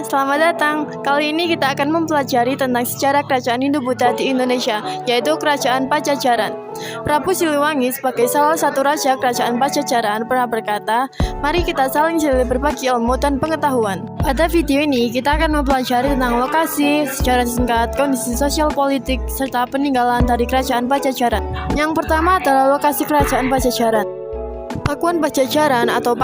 semuanya, selamat datang. Kali ini kita akan mempelajari tentang sejarah kerajaan Hindu-Buddha di Indonesia, yaitu Kerajaan Pajajaran. Prabu Siliwangi sebagai salah satu raja kerajaan Pajajaran pernah berkata, "Mari kita saling silih berbagi ilmu dan pengetahuan." Pada video ini, kita akan mempelajari tentang lokasi, sejarah singkat, kondisi sosial politik, serta peninggalan dari Kerajaan Pajajaran. Yang pertama adalah lokasi Kerajaan Pajajaran. Pakuan Pajajaran atau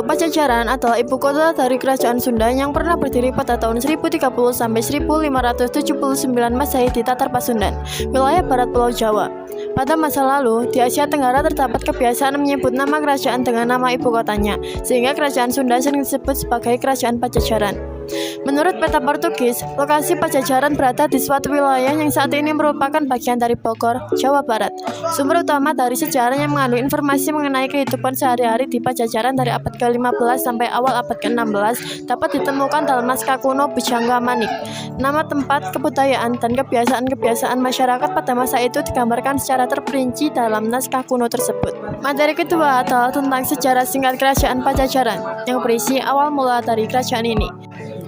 Pajajaran adalah ibu kota dari Kerajaan Sunda yang pernah berdiri pada tahun 1030 sampai 1579 Masehi di Tatar Pasundan, wilayah barat Pulau Jawa. Pada masa lalu, di Asia Tenggara terdapat kebiasaan menyebut nama kerajaan dengan nama ibu kotanya, sehingga Kerajaan Sunda sering disebut sebagai Kerajaan Pajajaran. Menurut peta Portugis, lokasi Pajajaran berada di suatu wilayah yang saat ini merupakan bagian dari Bogor, Jawa Barat. Sumber utama dari sejarah yang mengandung informasi mengenai kehidupan sehari-hari di Pajajaran dari abad ke-15 sampai awal abad ke-16 dapat ditemukan dalam naskah kuno Bujangga Manik. Nama tempat, kebudayaan, dan kebiasaan-kebiasaan masyarakat pada masa itu digambarkan secara terperinci dalam naskah kuno tersebut. Materi kedua adalah tentang sejarah singkat Kerajaan Pajajaran, yang berisi awal mula dari kerajaan ini.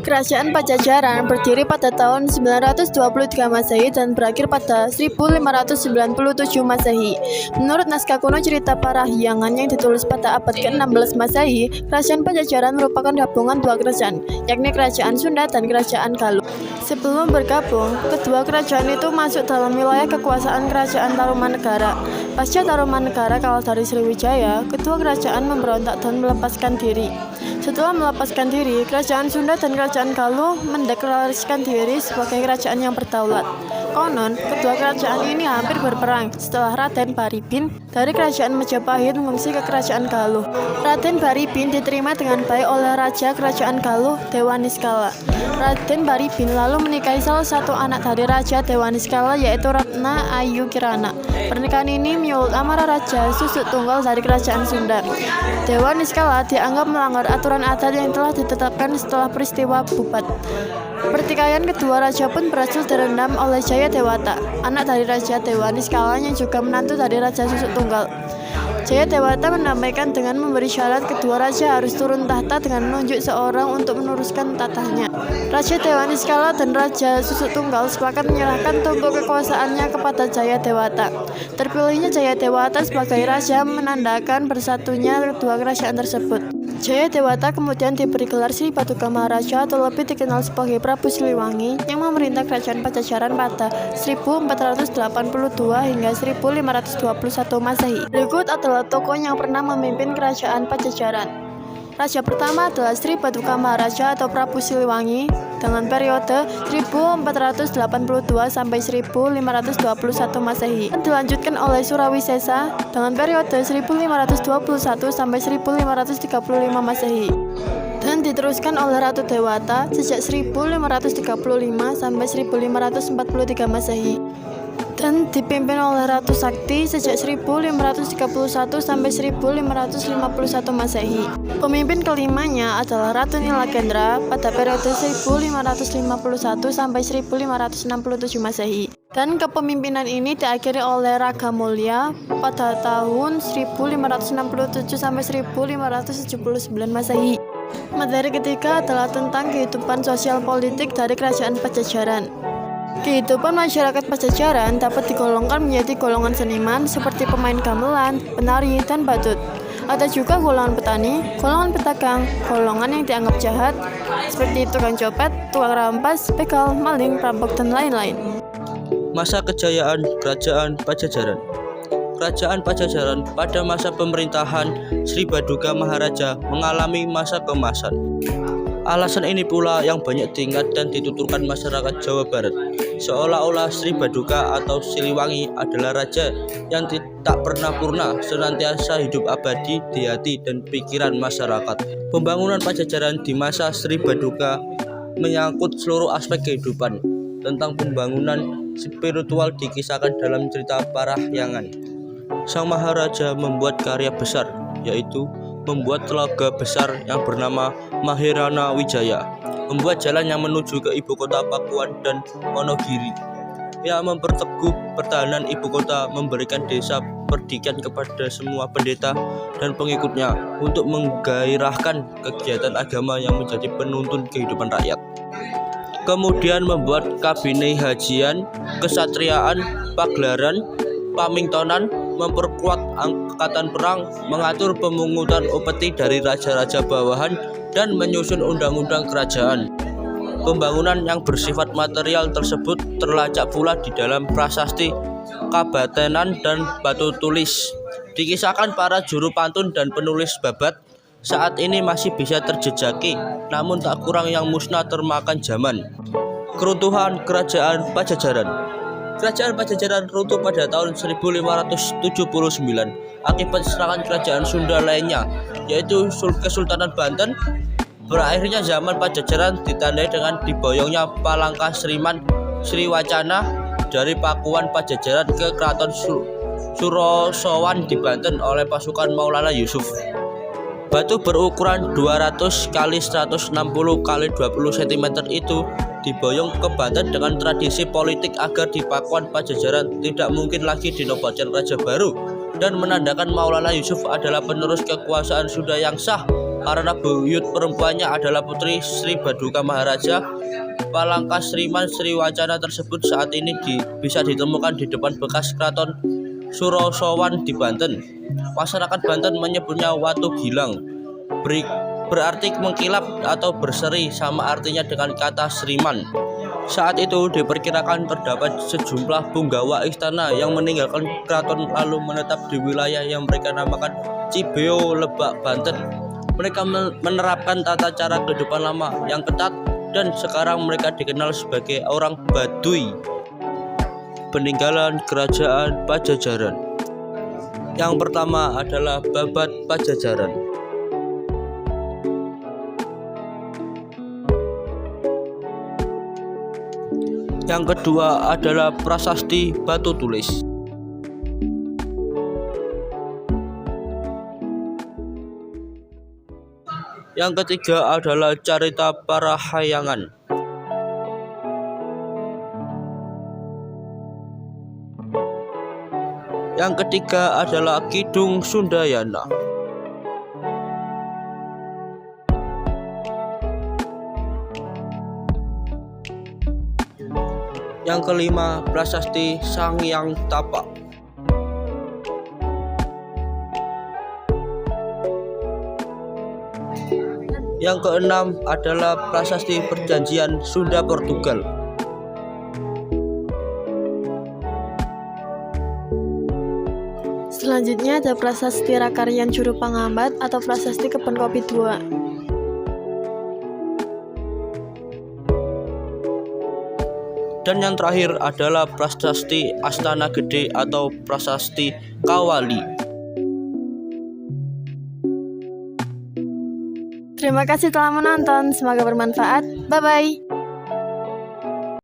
Kerajaan Pajajaran berdiri pada tahun 923 Masehi dan berakhir pada 1597 Masehi. Menurut naskah kuno cerita Parahyangan yang ditulis pada abad ke-16 Masehi, Kerajaan Pajajaran merupakan gabungan dua kerajaan, yakni Kerajaan Sunda dan Kerajaan Galuh. Sebelum bergabung, kedua kerajaan itu masuk dalam wilayah kekuasaan Kerajaan Tarumanegara. Pasca Tarumanegara kalah dari Sriwijaya, kedua kerajaan memberontak dan melepaskan diri. Setelah melepaskan diri, Kerajaan Sunda dan Kerajaan Galuh mendeklarasikan diri sebagai kerajaan yang berdaulat. Konon, kedua kerajaan ini hampir berperang setelah Raden Baribin dari Kerajaan Majapahit mengungsi ke Kerajaan Galuh. Raden Baribin diterima dengan baik oleh Raja Kerajaan Galuh, Dewa Niskala. Raden Baribin lalu menikahi salah satu anak dari Raja Dewa Niskala, yaitu Ratna Ayu Kirana. Pernikahan ini menyulut amarah Raja Susuk Tunggal dari Kerajaan Sunda. Dewa Niskala dianggap melanggar aturan adat yang telah ditetapkan setelah peristiwa Bubat. Pertikaian kedua raja pun berhasil direndam oleh Jaya Dewata, anak dari Raja Dewa Niskala yang juga menantu dari Raja Susuk Tunggal. Jaya Dewata mendamaikan dengan memberi syarat kedua raja harus turun tahta dengan menunjuk seorang untuk meneruskan tatahnya. Raja Dewa Niskala dan Raja Susuk Tunggal sepakat menyerahkan tumpuk kekuasaannya kepada Jaya Dewata. Terpilihnya Jaya Dewata sebagai raja menandakan bersatunya kedua kerajaan tersebut. Jaya Dewata kemudian diberi gelar Sri Baduga Maharaja atau lebih dikenal sebagai Prabu Siliwangi yang memerintah Kerajaan Pajajaran pada 1482 hingga 1521 Masehi. Berikut adalah tokoh yang pernah memimpin Kerajaan Pajajaran. Raja pertama adalah Sri Baduga Maharaja atau Prabu Siliwangi dengan periode 1482 sampai 1521 Masehi. Dilanjutkan oleh Surawisesa dengan periode 1521 sampai 1535 Masehi. Dan diteruskan oleh Ratu Dewata sejak 1535 sampai 1543 Masehi. Dan dipimpin oleh Ratu Sakti sejak 1531 sampai 1551 Masehi. Pemimpin kelimanya adalah Ratu Nilakendra pada periode 1551 sampai 1567 Masehi. Dan kepemimpinan ini diakhiri oleh Raga Mulya pada tahun 1567 sampai 1579 Masehi. Materi ketiga adalah tentang kehidupan sosial politik dari Kerajaan Pajajaran. Kehidupan masyarakat Pajajaran dapat digolongkan menjadi golongan seniman seperti pemain gamelan, penari, dan badut. Ada juga golongan petani, golongan pedagang, golongan yang dianggap jahat seperti tukang copet, tukang rampas, begal, maling, perampok, dan lain-lain. Masa kejayaan Kerajaan Pajajaran. Kerajaan Pajajaran pada masa pemerintahan Sri Baduga Maharaja mengalami masa keemasan. Alasan ini pula yang banyak diingat dan dituturkan masyarakat Jawa Barat, seolah-olah Sri Baduga atau Siliwangi adalah raja yang tak pernah purna, senantiasa hidup abadi di hati dan pikiran masyarakat. Pembangunan Pajajaran di masa Sri Baduga menyangkut seluruh aspek kehidupan. Tentang pembangunan spiritual dikisahkan dalam cerita Parahyangan. Sang Maharaja membuat karya besar, yaitu membuat telaga besar yang bernama Mahirana Wijaya, membuat jalan yang menuju ke ibu kota Pakuan dan Wonogiri. Ia memperteguh pertahanan ibu kota, memberikan desa perdikan kepada semua pendeta dan pengikutnya untuk menggairahkan kegiatan agama yang menjadi penuntun kehidupan rakyat. Kemudian membuat kabine hajian, kesatriaan, pagelaran, pamingtonan, memperkuat angkatan perang, mengatur pemungutan upeti dari raja-raja bawahan, dan menyusun undang-undang kerajaan. Pembangunan yang bersifat material tersebut terlacak pula di dalam prasasti, kabatenan, dan batu tulis. Dikisahkan para juru pantun dan penulis babat saat ini masih bisa terjejaki, namun tak kurang yang musnah termakan zaman. Keruntuhan Kerajaan Pajajaran. Kerajaan Pajajaran runtuh pada tahun 1579 akibat serangan kerajaan Sunda lainnya, yaitu Kesultanan Banten. Berakhirnya zaman Pajajaran ditandai dengan diboyongnya Palangka Sriman Sriwacana dari Pakuan Pajajaran ke Keraton Surosowan di Banten oleh pasukan Maulana Yusuf. Batu berukuran 200 x 160 x 20 cm itu diboyong ke Banten dengan tradisi politik agar di Pakuan Pajajaran tidak mungkin lagi dinobatkan raja baru dan menandakan Maulana Yusuf adalah penerus kekuasaan Sunda yang sah karena buyut perempuannya adalah putri Sri Baduka Maharaja. Palangka Sriman Sriwacana tersebut saat ini bisa ditemukan di depan bekas Keraton Surosowan di Banten. Masyarakat Banten menyebutnya Watu Gilang, berarti mengkilap atau berseri, sama artinya dengan kata Sriman. Saat itu diperkirakan terdapat sejumlah punggawa istana yang meninggalkan keraton lalu menetap di wilayah yang mereka namakan Cibeo, Lebak, Banten. Mereka menerapkan tata cara kehidupan lama yang ketat dan sekarang mereka dikenal sebagai orang Baduy. Peninggalan Kerajaan Pajajaran. Yang pertama adalah Babat Pajajaran. Yang kedua adalah Prasasti Batu Tulis. Yang ketiga adalah Carita Parahayangan. Yang ketiga adalah Kidung Sundayana. Yang kelima Prasasti Sangyang Tapa. Yang keenam adalah Prasasti Perjanjian Sunda Portugal. Selanjutnya ada Prasasti Rakaryan Juru Pangambat atau Prasasti Kebon Kopi II. Dan yang terakhir adalah Prasasti Astana Gede atau Prasasti Kawali. Terima kasih telah menonton, semoga bermanfaat. Bye-bye.